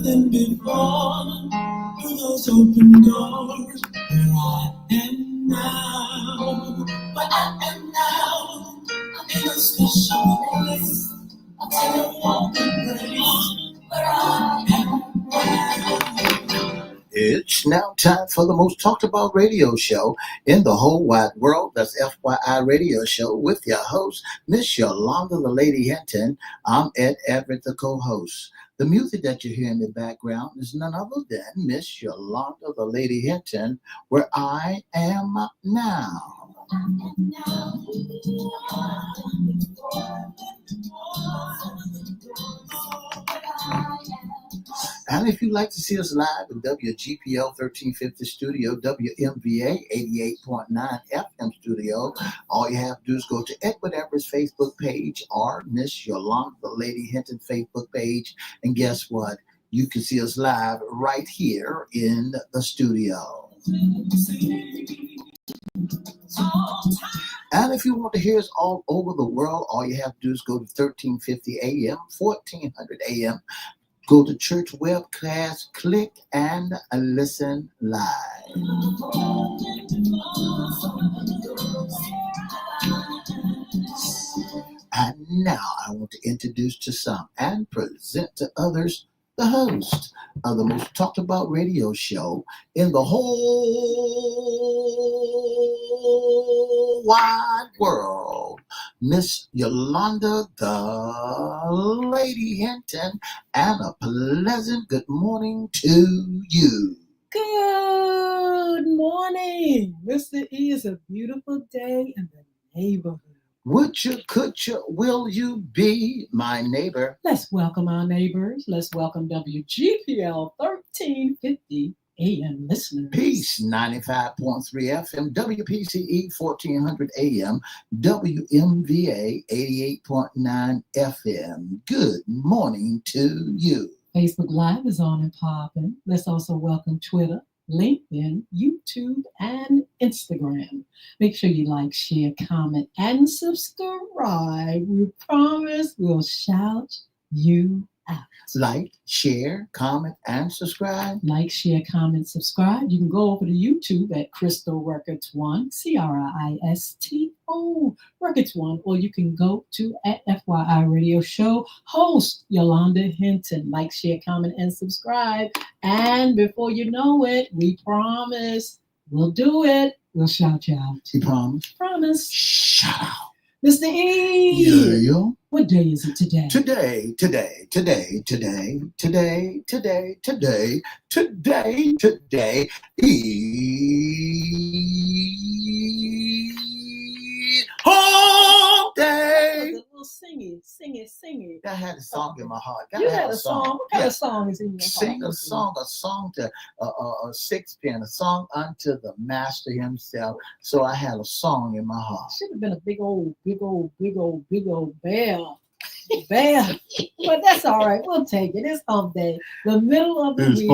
than before. Through those open doors, where I am now. Where I am now, I'm in a special place. I'll take a walk and place. Where I am now. It's now time for the most talked about radio show in the whole wide world. That's FYI Radio Show with your host, Miss Yolnda, the Lady Hinton. I'm Ed Everett, the co-host. The music that you hear in the background is none other than Miss Yolnda, the Lady Hinton, Where I Am Now. And if you'd like to see us live in WGPL 1350 studio, WMVA 88.9 FM studio, all you have to do is go to Edward Everett's Facebook page or Miss Yolnda, the Lady Hinton Facebook page. And guess what? You can see us live right here in the studio. And if you want to hear us all over the world, all you have to do is go to 1350 AM, 1400 AM. Go to church webcast, click and listen live. And now I want to introduce to some and present to others the host of the most talked about radio show in the whole wide world, Miss Yolnda, the Lady Hinton, and a pleasant good morning to you. Good morning. Mr. E, is a beautiful day in the neighborhood. Would you, could you, will you be my neighbor? Let's welcome our neighbors. Let's welcome WGPL 1350 AM listeners. Peace, 95.3 FM, WPCE 1400 AM, WMVA 88.9 FM. Good morning to you. Facebook Live is on and popping. Let's also welcome Twitter, LinkedIn, YouTube, and Instagram. Make sure you like, share, comment, and subscribe. We promise we'll shout you out. Like, share, comment, and subscribe. Like, share, comment, subscribe. You can go over to YouTube at Crystal Records 1, CRISTO Records 1, or you can go to at FYI Radio Show, host Yolnda Hinton. Like, share, comment, and subscribe. And before you know it, we promise we'll do it. We'll shout you out. You promise? Promise. Shout out. Mr. E. Yeah. What day is it today? Today. Home day. A little sing it. I had a song in my heart. You had a song. What kind of song is in your heart? Sing a song to a sixpence, a song unto the master himself. So I had a song in my heart. Should have been a big old bear. But that's all right. We'll take it. It's hump day. The middle of the week.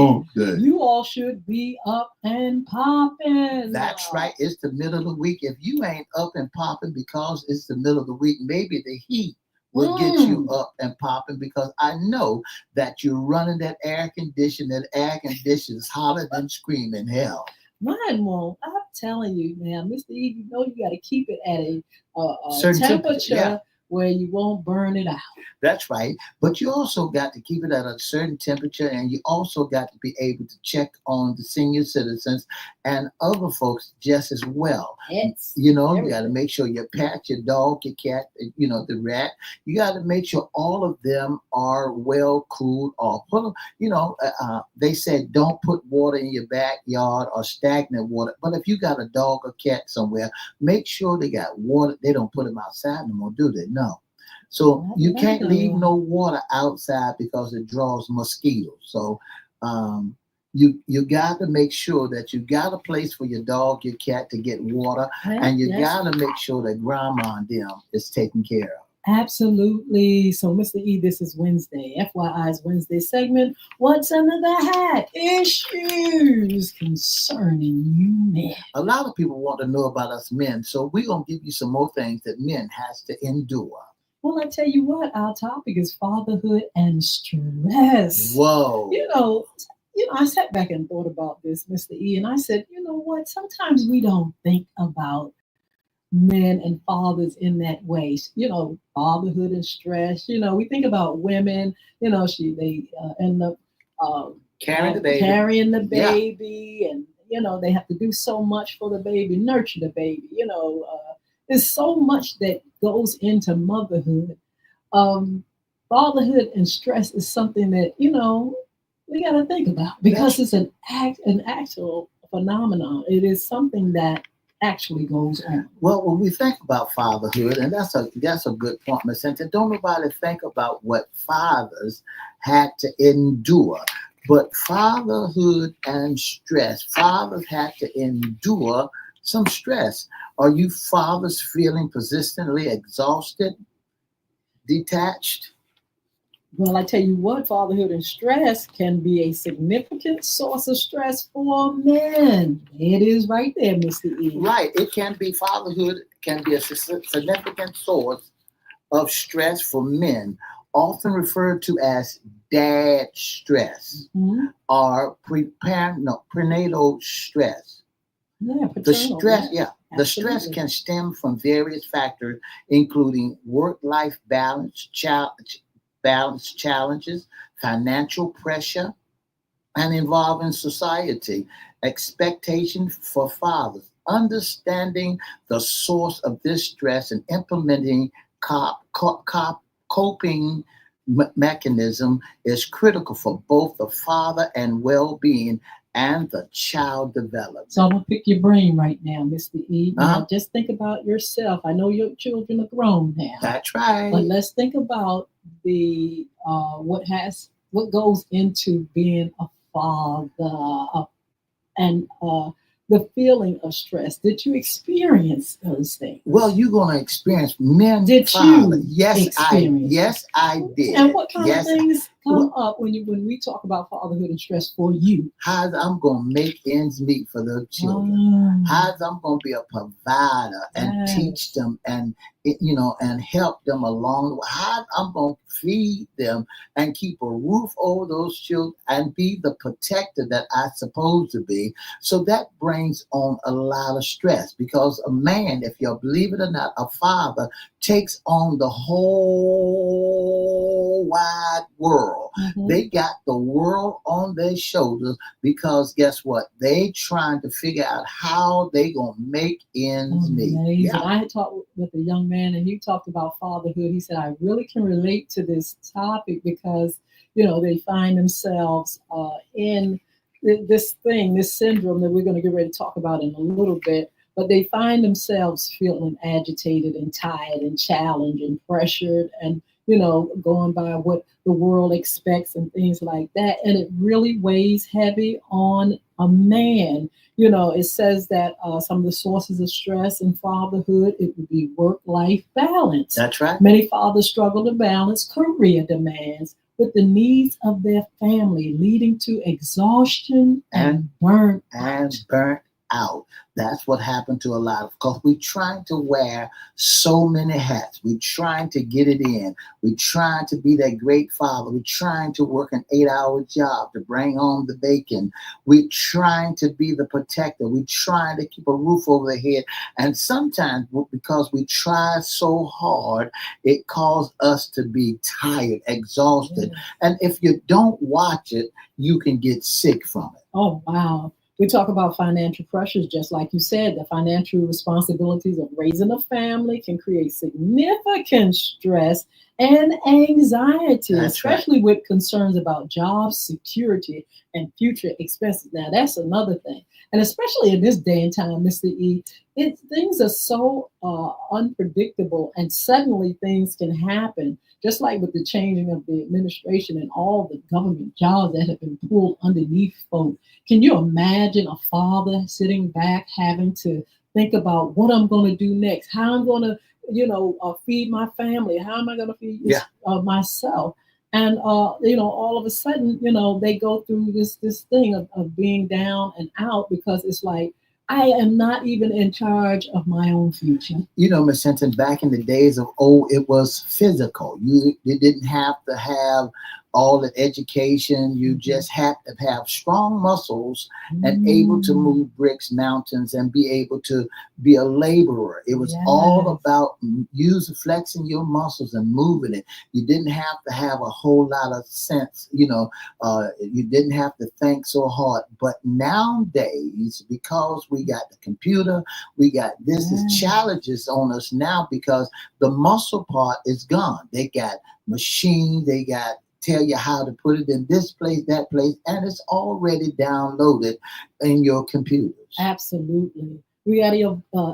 You all should be up and popping. That's right. It's the middle of the week. If you ain't up and popping because it's the middle of the week, maybe the heat will get you up and popping, because I know that you're running that air condition. That air condition is hotter than screaming hell. Mine won't. I'm telling you now, Mr. E, you know you got to keep it at a certain temperature. Yeah. Where you won't burn it out. That's right. But you also got to keep it at a certain temperature, and you also got to be able to check on the senior citizens and other folks just as well. You got to make sure you pat your dog, your cat, the rat. You got to make sure all of them are well cooled off. Put them, they said don't put water in your backyard or stagnant water. But if you got a dog or cat somewhere, make sure they got water. They don't put them outside no more, do they? No. So you can't leave no water outside because it draws mosquitoes. So you got to make sure that you got a place for your dog, your cat to get water, and you got to make sure that grandma and them is taken care of. Absolutely. So, Mr. E, this is Wednesday, FYI's Wednesday segment. What's under the hat? Issues concerning you men. A lot of people want to know about us men, so we're going to give you some more things that men has to endure. Well, I tell you what, our topic is fatherhood and stress. Whoa. I sat back and thought about this, Mr. E, and I said, you know what? Sometimes we don't think about men and fathers in that way. Fatherhood and stress. We think about women. They end up Carrying the baby. Carrying the baby, and they have to do so much for the baby, nurture the baby. There's so much that goes into motherhood. Fatherhood and stress is something that we got to think about because it's an actual phenomenon. It is something that actually goes on. Well, when we think about fatherhood, and that's a good point, Miss Hinton, don't nobody think about what fathers had to endure. But fatherhood and stress, fathers had to endure some stress. Are you fathers feeling persistently exhausted, detached? Well, I tell you what, fatherhood and stress can be a significant source of stress for men. It is right there, Mr. E. Right. It can be, fatherhood can be a significant source of stress for men, often referred to as dad stress or prenatal stress. Yeah, the stress, the Absolutely. stress can stem from various factors, including work-life balance challenges, financial pressure, and involving society expectation for fathers. Understanding the source of this stress and implementing coping mechanism is critical for both the father and well-being and the child development. So I'm gonna pick your brain right now, Mr. E. Now just think about yourself. I know your children are grown now. That's right. But let's think about the what goes into being a father and the feeling of stress. Did you experience those things? Well, you're going to experience men. Did father. You? Yes, experience? I did. And what kind of things come up when we talk about fatherhood and stress for you? How I'm going to make ends meet for the children. How I'm going to be a provider and teach them and help them along the way. How I'm going to feed them and keep a roof over those children and be the protector that I'm supposed to be. So that brings on a lot of stress because a man, if you believe it or not, a father takes on the whole wide world. They got the world on their shoulders because guess what? They trying to figure out how they gonna make ends meet. Yeah. I had talked with a young man and he talked about fatherhood. He said, I really can relate to this topic because, they find themselves in this syndrome that we're going to get ready to talk about in a little bit, but they find themselves feeling agitated and tired and challenged and pressured and, going by what the world expects and things like that. And it really weighs heavy on a man. It says that some of the sources of stress in fatherhood, it would be work-life balance. That's right. Many fathers struggle to balance career demands with the needs of their family, leading to exhaustion and burnt out. That's what happened to a lot of, because we're trying to wear so many hats. We're trying to get it in. We're trying to be that great father. We're trying to work an 8-hour job to bring home the bacon. We're trying to be the protector. We're trying to keep a roof over their head. And sometimes because we try so hard, it causes us to be tired, exhausted. And if you don't watch it, you can get sick from it. Oh, wow. We talk about financial pressures, just like you said. The financial responsibilities of raising a family can create significant stress and anxiety, especially with concerns about job security and future expenses. Now, that's another thing. And especially in this day and time, Mr. E, things are so unpredictable and suddenly things can happen. Just like with the changing of the administration and all the government jobs that have been pulled underneath folk. Can you imagine a father sitting back having to think about what I'm going to do next, how I'm going to, feed my family, how am I going to feed myself? And, all of a sudden, they go through this thing of being down and out because it's like, I am not even in charge of my own future. You know, Miss Hinton, back in the days of old, it was physical. You didn't have to have all the education. You just had to have strong muscles and able to move bricks, mountains, and be able to be a laborer. It was all Yes. about flexing your muscles and moving it. You didn't have to have a whole lot of sense. You didn't have to think so hard. But nowadays, because we got the computer, we got this is challenges on us now because the muscle part is gone. They got machines, they got tell you how to put it in this place, that place, and it's already downloaded in your computers. Absolutely. We got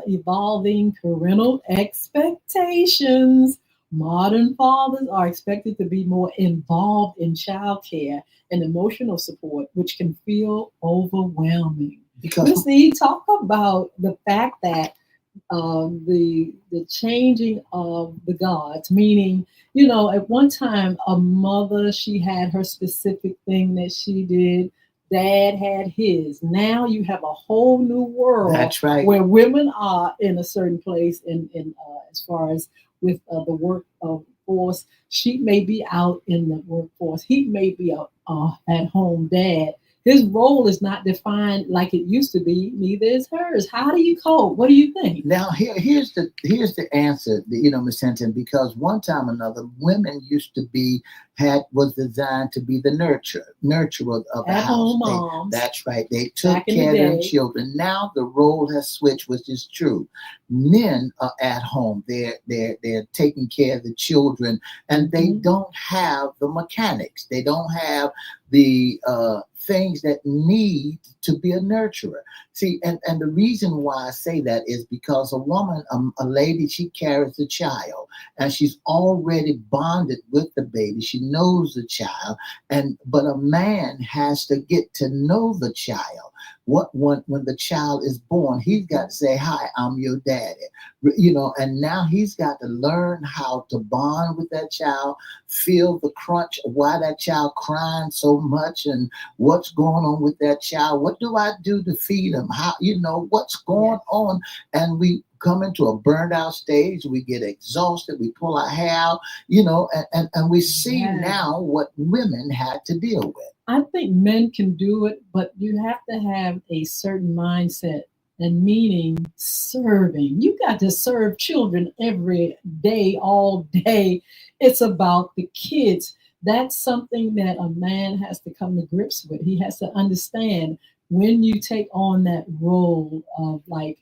evolving parental expectations. Modern fathers are expected to be more involved in childcare and emotional support, which can feel overwhelming. Because See, talk about the fact that the changing of the gods, meaning, at one time a mother, she had her specific thing that she did. Dad had his. Now you have a whole new world. That's right. Where women are in a certain place in as far as with the work of force. She may be out in the workforce. He may be a at home dad. His role is not defined like it used to be. Neither is hers. How do you cope? What do you think? Now here's the answer. Miss Hinton, because one time or another, women used to be was designed to be the nurturer of the At house. home moms. That's right. They took Back in care the of their day. children. Now the role has switched, which is true. Men are at home. They're taking care of the children, and they don't have the mechanics. They don't have the things that need to be a nurturer. See, and the reason why I say that is because a woman, a lady, she carries a child and she's already bonded with the baby. She knows the child, but a man has to get to know the child. When the child is born, he's got to say, "Hi, I'm your daddy," and now he's got to learn how to bond with that child, feel the crunch of why that child crying so much, and what's going on with that child. What do I do to feed him? How, what's going on? And we come into a burned out stage. We get exhausted. We pull our hair out, and we see now what women had to deal with. I think men can do it, but you have to have a certain mindset, and meaning serving. You got to serve children every day, all day. It's about the kids. That's something that a man has to come to grips with. He has to understand when you take on that role of, like,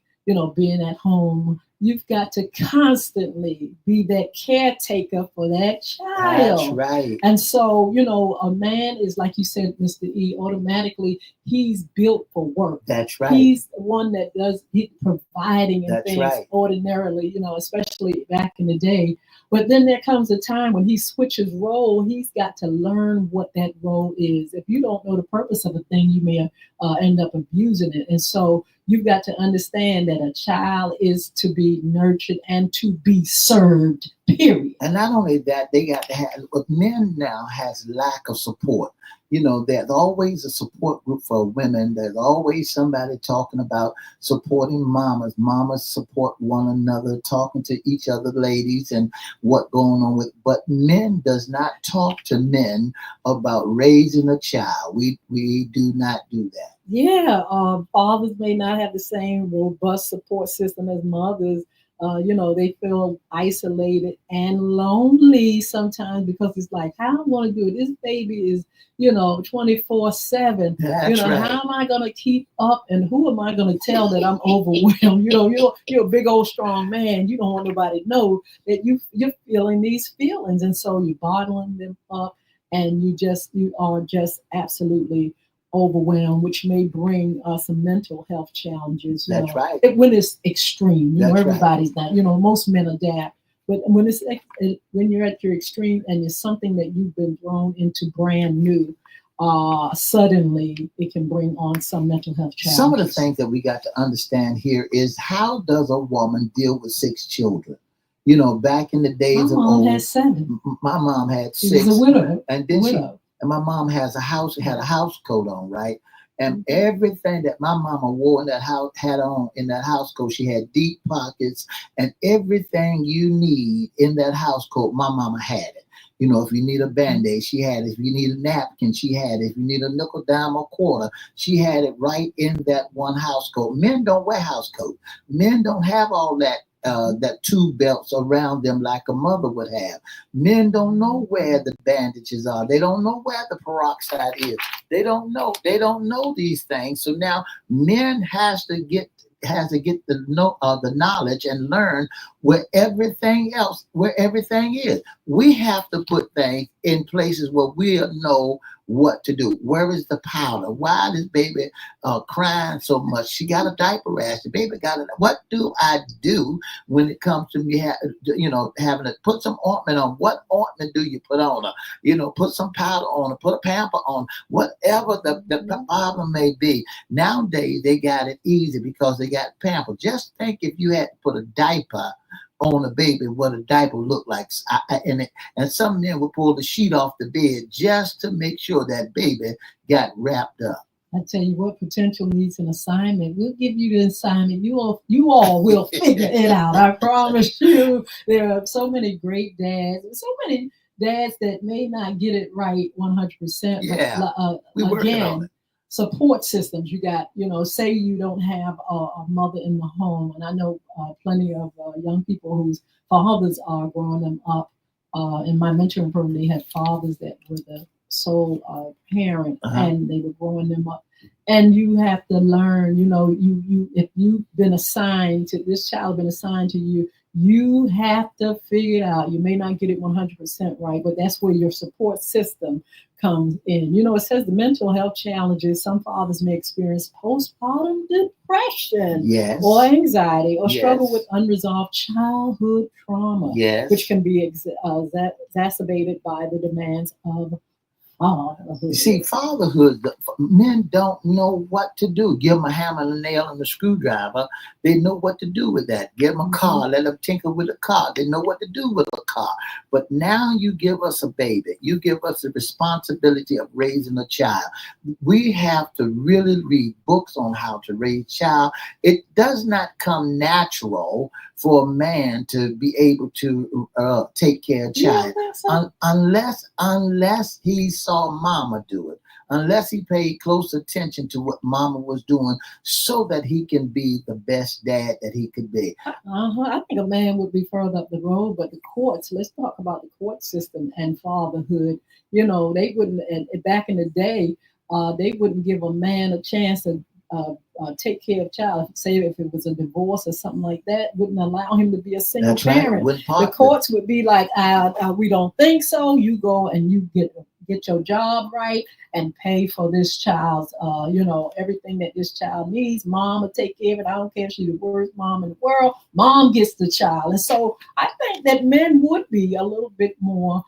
being at home, you've got to constantly be that caretaker for that child. That's right. And so, a man is, like you said, Mr. E, automatically he's built for work. That's right. He's the one that does providing and That's things right. ordinarily, especially back in the day. But then there comes a time when he switches role. He's got to learn what that role is. If you don't know the purpose of a thing, you may end up abusing it. And so you've got to understand that a child is to be nurtured and to be served, period. And not only that, they got to have, but men now has lack of support. There's always a support group for women. There's always somebody talking about supporting mamas. Mamas support one another, talking to each other, ladies, and what going on with. But men does not talk to men about raising a child. We do not do that. Yeah, fathers may not have the same robust support system as mothers. They feel isolated and lonely sometimes because it's like, how am I going to do it? This baby is, 24/7. That's right. How am I going to keep up? And who am I going to tell that I'm overwhelmed? You're a big old strong man. You don't want nobody to know that you're feeling these feelings, and so you're bottling them up, and you are just absolutely overwhelmed, which may bring some mental health challenges. That's right. When it's extreme, everybody's right. not. Most men adapt, but when you're at your extreme and it's something that you've been thrown into brand new, suddenly it can bring on some mental health challenges. Some of the things that we got to understand here is, how does a woman deal with 6 children? Back in the days of old, had 7. My mom had 6. She was a widow. And then and my mom had a house coat on, right? And everything that my mama wore in that house had on in that house coat, she had deep pockets, and everything you need in that house coat, my mama had it. You know, if you need a Band-Aid, she had it. If you need a napkin, she had it. If you need a nickel, dime, or quarter, she had it right in that one house coat. Men don't wear house coat. Men don't have all that two belts around them like a mother would have. Men don't know where the bandages are. They don't know where the peroxide is. They don't know. They don't know these things. So now men has to get the knowledge and learn where everything is. We have to put things in places where we know what to do. Where is the powder? Why is baby crying so much? She got a diaper rash. The baby got it. What do I do when it comes to me, having to put some ointment on? What ointment do you put on her? Put some powder on her, put a pamper on, whatever the problem may be. Nowadays, they got it easy because they got pamper. Just think if you had to put a diaper on a baby, what a diaper looked like. And some men would pull the sheet off the bed just to make sure that baby got wrapped up. I tell you what, potential needs an assignment. We'll give you the assignment. You all will figure it out. I promise you. There are so many great dads, so many dads that may not get it right 100%. Yeah, but we're working on it. Support systems. You got, say you don't have a mother in the home, and I know plenty of young people whose fathers are growing them up. In my mentoring program, they had fathers that were the sole parent, and they were growing them up. And you have to learn, you if you've been assigned to this child, been assigned to you, you have to figure it out. You may not get it 100% right, but that's where your support system comes in. It says the mental health challenges some fathers may experience postpartum depression, yes, or anxiety, or yes, struggle with unresolved childhood trauma, yes, which can be exacerbated by the demands of fatherhood. You see, fatherhood, men don't know what to do. Give them a hammer and a nail and a screwdriver. They know what to do with that. Give them a car. Let them tinker with a car. They know what to do with a car. But now you give us a baby. You give us the responsibility of raising a child. We have to really read books on how to raise a child. It does not come natural for a man to be able to take care of a child unless he saw mama do it, unless he paid close attention to what mama was doing so that he can be the best dad that he could be. I think a man would be further up the road, but the courts, let's talk about the court system and fatherhood. They wouldn't, and back in the day, they wouldn't give a man a chance to take care of child. Say if it was a divorce or something like that, wouldn't allow him to be a single parent. Right. The courts would be like, we don't think so. You go and you get your job right and pay for this child's, everything that this child needs. Mom will take care of it. I don't care if she's the worst mom in the world. Mom gets the child. And so I think that men would be a little bit more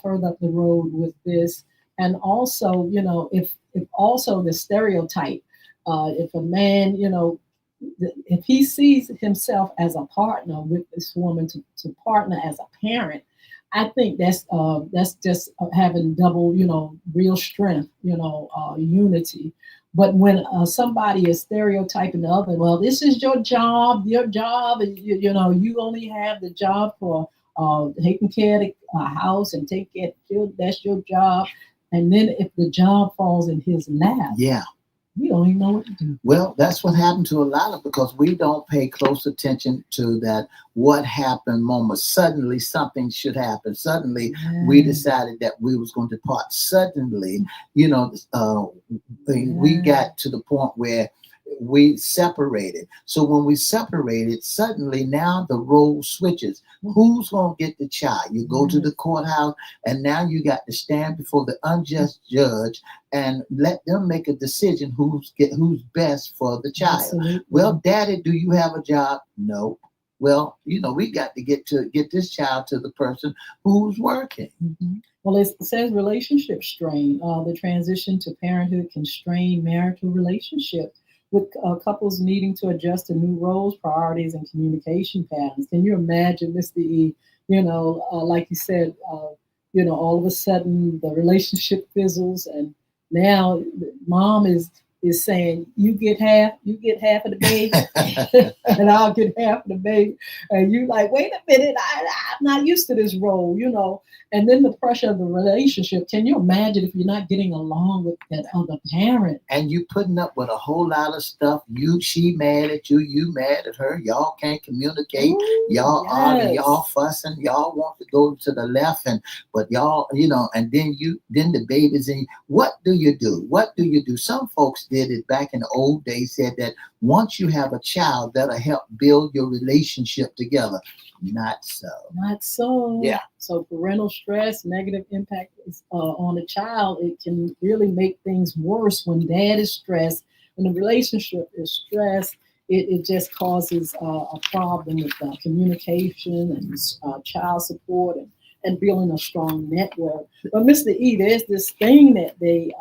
further up the road with this. And also, if also the stereotype, if a man, if he sees himself as a partner with this woman to partner as a parent, I think that's just having double, real strength, unity. But when somebody is stereotyping the other, well, this is your job, and you only have the job for taking care of the house and taking care of the children. That's your job. And then if the job falls in his lap, we don't even know what to do. Well, that's what happened to a lot of, because we don't pay close attention to that what happened moment. Suddenly something should happen. Suddenly we decided that we was going to depart. Suddenly, we got to the point where we separated. So when we separated, suddenly now the role switches. Who's going to get the child? You go to the courthouse, and now you got to stand before the unjust judge and let them make a decision who's best for the child. Absolutely. Well, Daddy, do you have a job? No. Well, we got to get this child to the person who's working. Mm-hmm. Well, it says relationship strain. The transition to parenthood can strain marital relationships, with couples needing to adjust to new roles, priorities, and communication patterns. Can you imagine, Mr. E, like you said, all of a sudden the relationship fizzles and Now mom is saying you get half of the baby and I'll get half of the baby. And you like, wait a minute, I'm not used to this role, And then the pressure of the relationship. Can you imagine if you're not getting along with that other parent? And you putting up with a whole lot of stuff. She mad at you, you mad at her. Y'all can't communicate. Y'all arguing, y'all fussing. Y'all want to go to the left, but y'all, and then the baby's in. What do you do? What do you do? Some folks did it back in the old days. Said that once you have a child, that'll help build your relationship together. Not so. Not so. Yeah. So parental stress, negative impact on a child, it can really make things worse when dad is stressed. When the relationship is stressed, it just causes a problem with communication and child support and building a strong network. But Mr. E, there's this thing that they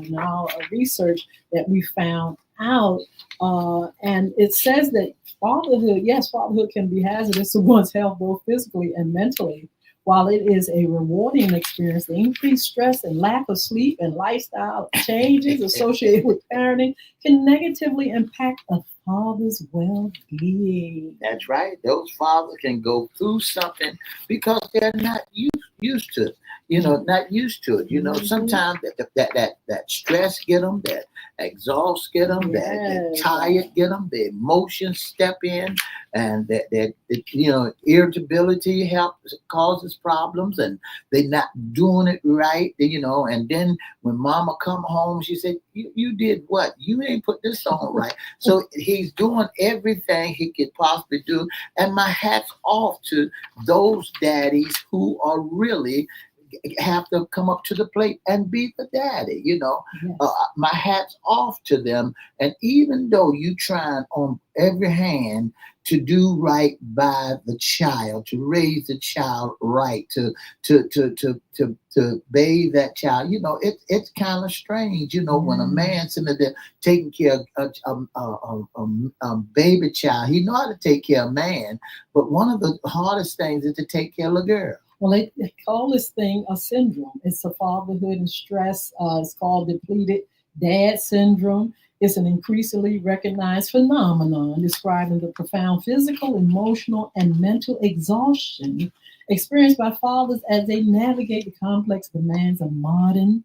now research that we found out, and it says that fatherhood can be hazardous to one's health, both physically and mentally. While it is a rewarding experience, the increased stress and lack of sleep and lifestyle changes associated with parenting can negatively impact a father's well-being. That's right. Those fathers can go through something because they're not used to it. Not used to it. Sometimes that stress get them, that exhaust get them, that tired get them, the emotions step in, and that irritability causes problems, and they're not doing it right. And then when mama come home, she said, "You did what? You ain't put this on right." So he's doing everything he could possibly do, and my hat's off to those daddies who are really have to come up to the plate and be the daddy. Yes. My hat's off to them. And even though you trying on every hand to do right by the child, to raise the child right, to bathe that child, it's kind of strange, when a man's sitting there taking care of a baby child. He know how to take care of a man, but one of the hardest things is to take care of a girl. Well, they call this thing a syndrome. It's a fatherhood and stress. It's called depleted dad syndrome. It's an increasingly recognized phenomenon describing the profound physical, emotional, and mental exhaustion experienced by fathers as they navigate the complex demands of modern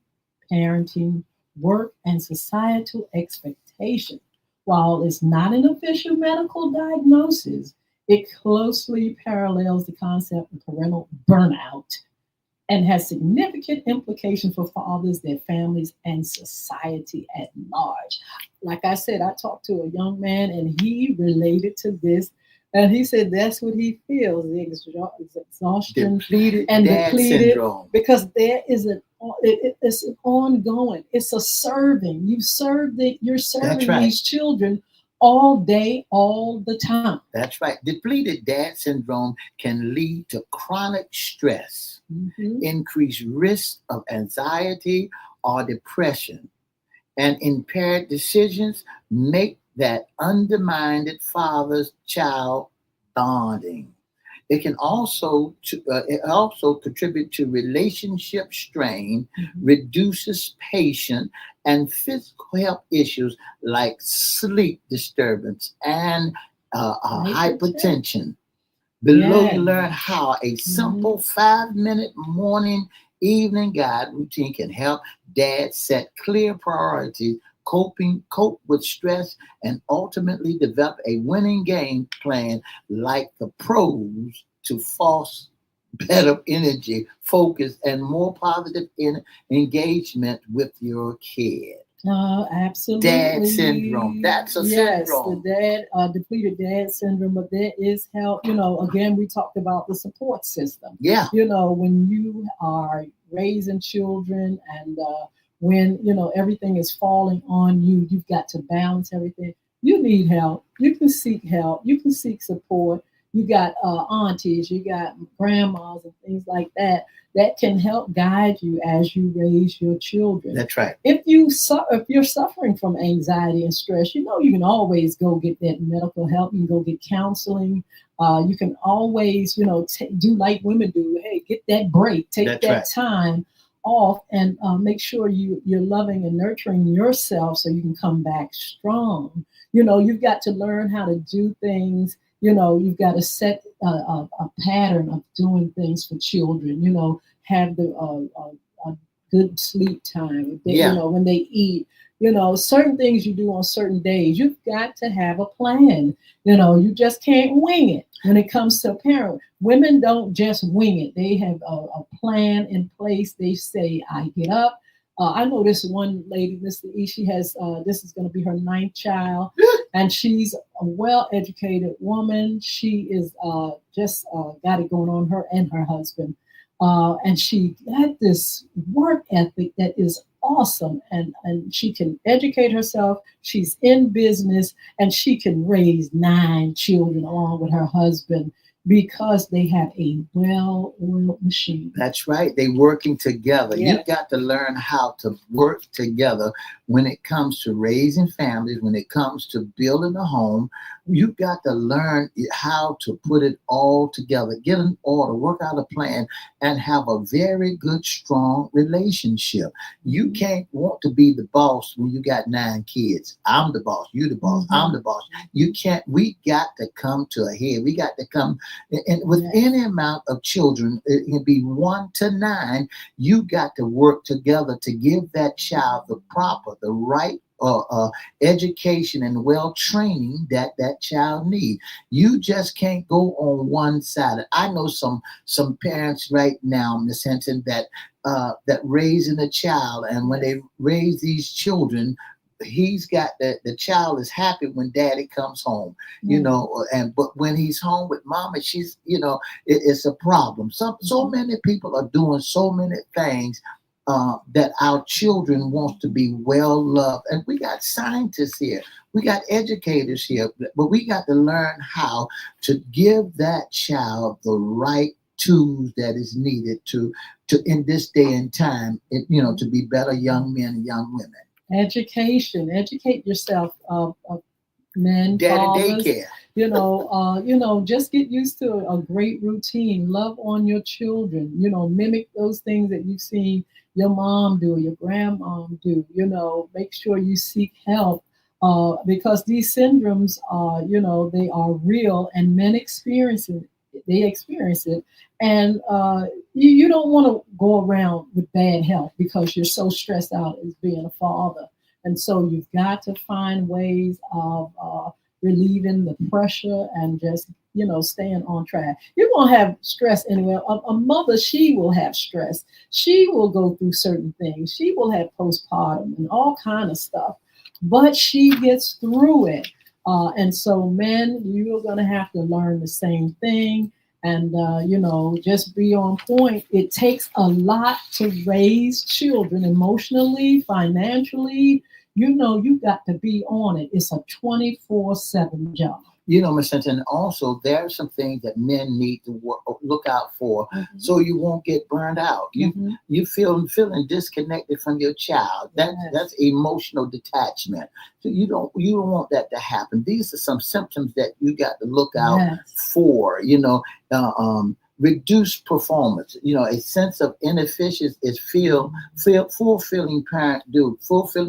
parenting, work, and societal expectation. While it's not an official medical diagnosis, it closely parallels the concept of parental burnout and has significant implications for fathers, their families, and society at large. Like I said, I talked to a young man and he related to this, and he said that's what he feels, the exhaustion depleted syndrome. Because there is it's an ongoing, it's a serving. You're serving these children all day, all the time. That's right. Depleted dad syndrome can lead to chronic stress, increased risk of anxiety or depression, and impaired decisions make that undermined father-child bonding. It can also contribute to relationship strain, reduces patience, and physical health issues like sleep disturbance and hypertension. Below, you learn how a simple 5-minute morning, evening guide routine can help dads set clear priorities, cope with stress, and ultimately develop a winning game plan like the pros to foster better energy, focus, and more positive engagement with your kid. Absolutely. Dad syndrome. That's a syndrome. The depleted dad syndrome, but there is help. Again, we talked about the support system. Yeah. When you are raising children and when, everything is falling on you, you've got to balance everything. You need help. You can seek help. You can seek support. You got aunties, you got grandmas and things like that can help guide you as you raise your children. That's right. If you're suffering from anxiety and stress, you can always go get that medical help. You can go get counseling. You can always, do like women do. Hey, get that break. Take that time off, and make sure you're loving and nurturing yourself so you can come back strong. You've got to learn how to do things. You've got to set a pattern of doing things for children. Have the a good sleep time. When they eat. Certain things you do on certain days. You've got to have a plan. You just can't wing it when it comes to parent. Women don't just wing it. They have a plan in place. They say, I get up. I know this one lady, Mr. E, she has, this is going to be her 9th child, and she's a well-educated woman. She is just got it going on, her and her husband. And she had this work ethic that is awesome, and she can educate herself. She's in business, and she can raise 9 children along with her husband because they have a well-oiled machine. That's right. They working together. Yeah. You've got to learn how to work together when it comes to raising families, when it comes to building a home. You've got to learn how to put it all together, get an order, work out a plan, and have a very good, strong relationship. You can't want to be the boss when you got 9 kids. I'm the boss. You the boss. I'm the boss. You can't. We got to come to a head. We got to come. And with any amount of children, it can be 1 to 9, you got to work together to give that child the proper, the right education and well training that child needs. You just can't go on one side. I know some parents right now, Miss Hinton, that raising a child, and when they raise these children, he's got the child is happy when daddy comes home, but when he's home with mama, she's, it's a problem. So many people are doing so many things that our children want to be well loved. And we got scientists here, we got educators here, but we got to learn how to give that child the right tools that is needed to in this day and time, to be better young men and young women. Educate yourself, men, daddy fathers, daycare. Just get used to a great routine. Love on your children. Mimic those things that you've seen your mom do, your grandmom do. Make sure you seek help because these syndromes are, they are real, and men experience it. They experience it, and you don't want to go around with bad health because you're so stressed out as being a father. And so you've got to find ways of relieving the pressure and just, staying on track. You're going to have stress anyway. A mother, she will have stress. She will go through certain things. She will have postpartum and all kind of stuff, but she gets through it. And so men, you're going to have to learn the same thing. And, just be on point. It takes a lot to raise children emotionally, financially. You've got to be on it. It's a 24/7 job. Ms. Hinton, also there are some things that men need to look out for, so you won't get burned out. You feeling disconnected from your child. That's emotional detachment. So you don't want that to happen. These are some symptoms that you got to look out for. Reduced performance. A sense of inefficiency is fulfilling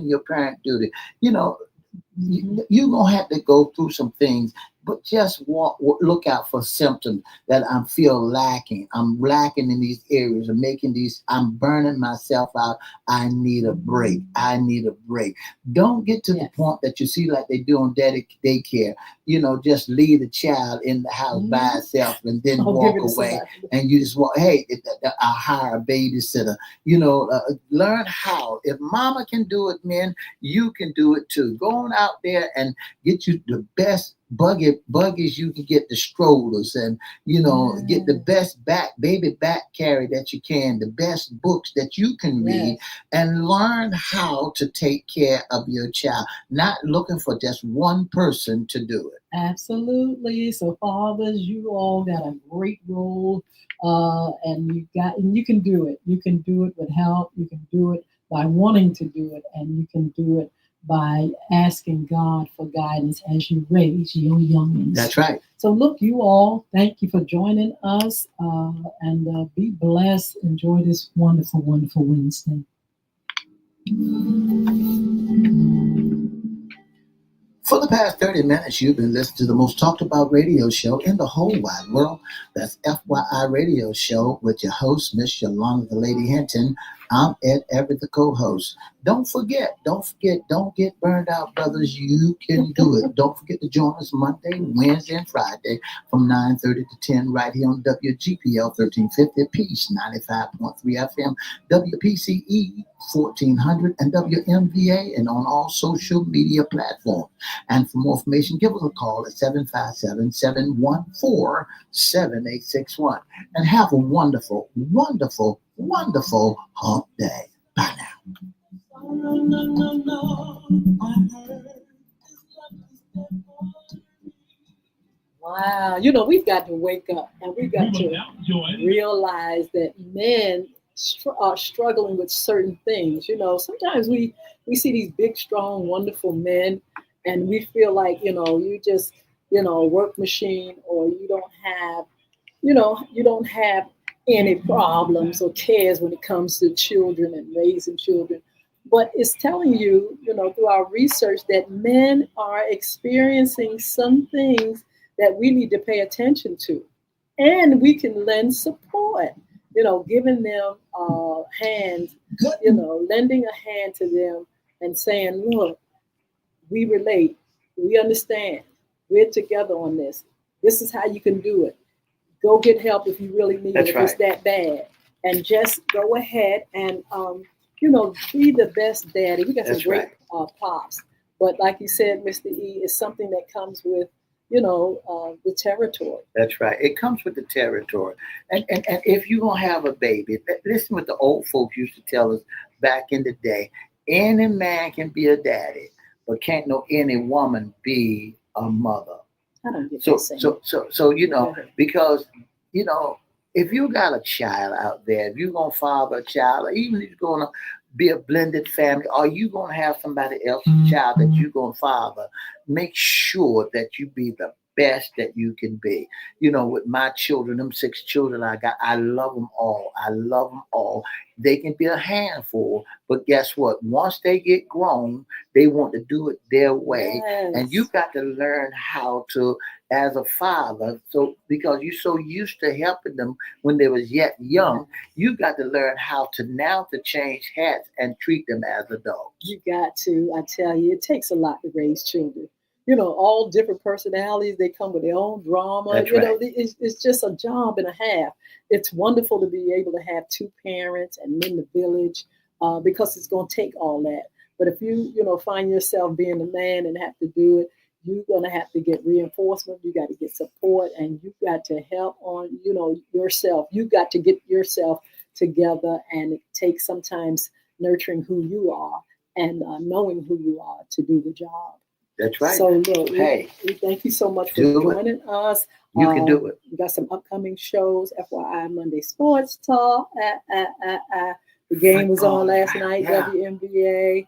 your parent duty. You're gonna have to go through some things, but just look out for symptoms that I feel lacking. I'm lacking in these areas, I'm burning myself out. I need a break. Don't get to the point that you see like they do on daycare, just leave the child in the house by itself and then walk away. And you just walk, hey, I'll hire a babysitter. Learn how. If mama can do it, men, you can do it too. Go on out there and get you the best buggies you can get, the strollers, and get the best baby back carry that you can, the best books that you can read, and learn how to take care of your child, not looking for just one person to do it. Absolutely. So fathers, you all got a great role, and you can do it. You can do it with help. You can do it by wanting to do it, and you can do it by asking God for guidance as you raise your young ones. That's right. So look, you all, thank you for joining us, and be blessed. Enjoy this wonderful, wonderful Wednesday. For the past 30 minutes, you've been listening to the most talked about radio show in the whole wide world. That's FYI Radio Show with your host, Miss Yolnda, the Lady Hinton. I'm Ed Everett, the co-host. Don't forget, don't get burned out, brothers. You can do it. Don't forget to join us Monday, Wednesday, and Friday from 9:30 to 10 right here on WGPL 1350 Peace 95.3 FM, WPCE 1400, and WMVA, and on all social media platforms. And for more information, give us a call at 757-714-7861. And have a wonderful, wonderful, wonderful hump day. Bye now. Wow, you know, we've got to wake up and we've got to realize that men are struggling with certain things. You know, sometimes we see these big, strong, wonderful men, and we feel like, you know, you just, you know, work machine, or you don't have any problems or cares when it comes to children and raising children. But it's telling you, you know, through our research that men are experiencing some things that we need to pay attention to. And we can lend support, you know, giving them a hand, you know, lending a hand to them and saying, look, we relate, we understand, we're together on this. This is how you can do it. Go get help if you really need it, if it's that bad. And just go ahead and, you know, be the best daddy. We got some great pops. But like you said, Mr. E, is something that comes with, you know, the territory. That's right. It comes with the territory. And if you're going to have a baby, listen what the old folks used to tell us back in the day. Any man can be a daddy, but can't no any woman be a mother. I don't get so you know, because, you know, if you got a child out there, if you're going to father a child, or even if you're going to be a blended family, or you going to have somebody else's child that you're going to father, make sure that you be the best that you can be. You know, with my children, them 6 children I got, I love them all. I love them all. They can be a handful, but guess what? Once they get grown, they want to do it their way. Yes. And you got to learn how to, as a father, so because you're so used to helping them when they was yet young, you got to learn how to now to change hats and treat them as adults. You got to. I tell you, it takes a lot to raise children. You know, all different personalities. They come with their own drama. That's you know, it's just a job and a half. It's wonderful to be able to have 2 parents and in the village, because it's going to take all that. But if you know, find yourself being a man and have to do it, you're going to have to get reinforcement. You got to get support, and you got to help on, you know, yourself. You got to get yourself together, and it takes sometimes nurturing who you are and knowing who you are to do the job. That's right. So look, hey, we thank you so much for joining us. You can do it. We got some upcoming shows. FYI Monday Sports Talk. The game was on last night. WNBA.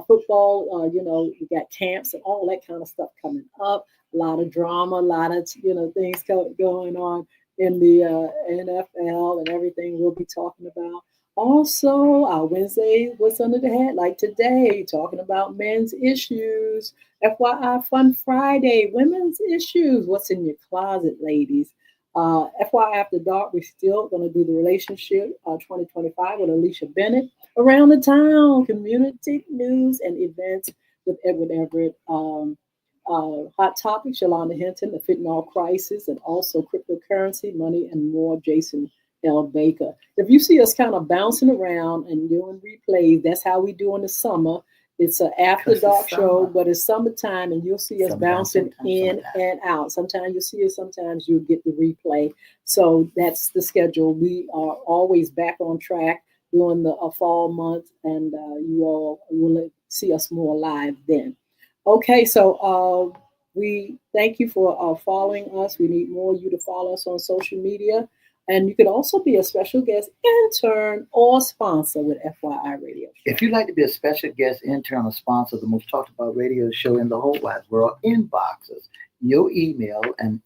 Football. You know, we got camps and all that kind of stuff coming up. A lot of drama, a lot of, you know, things going on in the NFL and everything we'll be talking about. Also, our Wednesday, What's Under the Hat, like today, talking about men's issues. FYI Fun Friday, women's issues. What's in your closet, ladies? FYI After Dark, we're still going to do the relationship 2025 with Alicia Bennett. Around the Town, community news and events with Edward Everett. Hot Topics, Yolnda Hinton, the fentanyl crisis, and also cryptocurrency, money, and more, Jason L. Baker. If you see us kind of bouncing around and doing replays, that's how we do in the summer. It's an after dark show, but it's summertime, and you'll see us bouncing in and out. Sometimes you'll see us, sometimes you'll get the replay. So that's the schedule. We are always back on track during the fall month, and you all will see us more live then. Okay, so we thank you for following us. We need more of you to follow us on social media. And you could also be a special guest intern or sponsor with FYI Radio Show. If you'd like to be a special guest intern or sponsor of the most talked about radio show in the whole wide world, inbox us your email and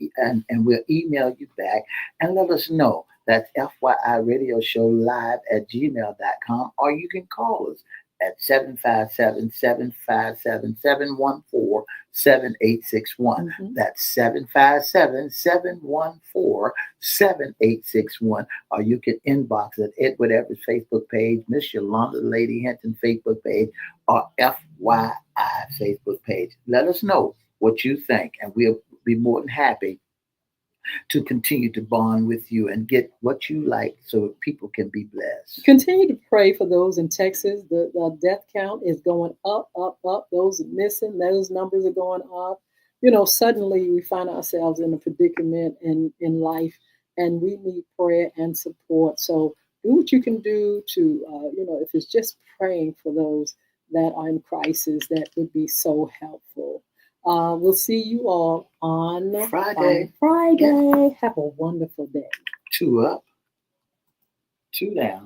we'll email you back and let us know. That's FYI Radio Show live at gmail.com, or you can call us at 757-757-714-7861. That's 757-714-7861. Or you can inbox at Edward Everett's Facebook page, Miss Yolnda Lady Hinton Facebook page, or FYI Facebook page. Let us know what you think, and we'll be more than happy to continue to bond with you and get what you like so people can be blessed. Continue to pray for those in Texas. The death count is going up, up, up. Those missing, those numbers are going up. Suddenly we find ourselves in a predicament in life, and we need prayer and support. So do what you can do to, if it's just praying for those that are in crisis, that would be so helpful. We'll see you all on Friday. Yeah. Have a wonderful day. 2 up, 2 down.